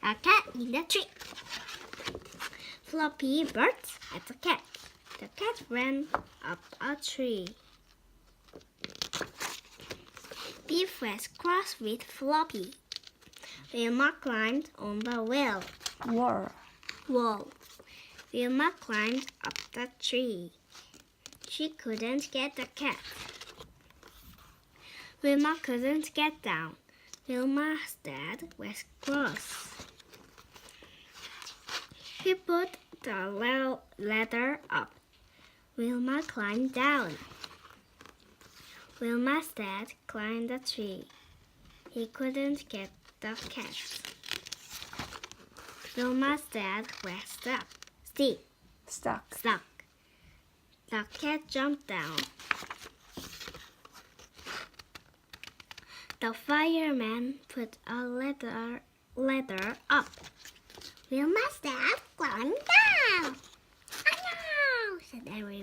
A cat in the tree. Floppy barked at the cat. The cat ran up a tree. Beef was cross with Floppy. Wilma climbed on the wall. Wilma climbed up the tree. She couldn't get the cat. Wilma couldn't get down. Wilma's dad was cross. He put the ladder up. Wilma climbed down. Wilma's dad climbed the tree. He couldn't get the cat. Wilma's dad was stuck. The cat jumped down. The fireman put a ladder up. Wilma's dad climbed down. "Oh no," said everyone.